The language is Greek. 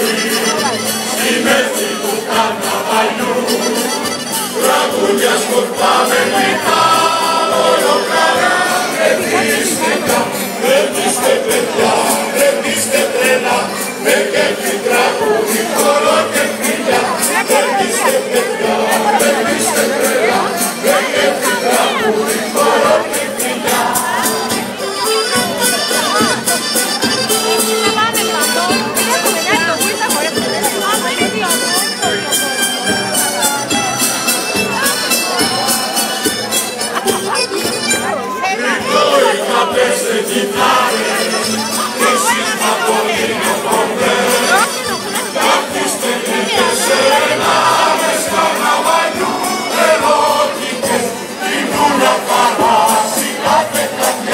ζωή, στη μέση του καρναβαλιού, τραγούδια σκορπαμενικά, όλο καλά, ρεβίστε παιδιά, ρεβίστε τρέλα, με κέφι τραγούδι, χώρο και φιλιά, ρεβίστε παιδιά, ρεβίστε τρέλα, με κέφι τραγούδι, χώρο και φιλιά. Πέστε κιθάρες, και εσείς θα πονείτε κομπές, καθίστε λίγες ελάδες, καρναβαλιού ερώτικες, την ούλα χαράσει κάθε καρδιά.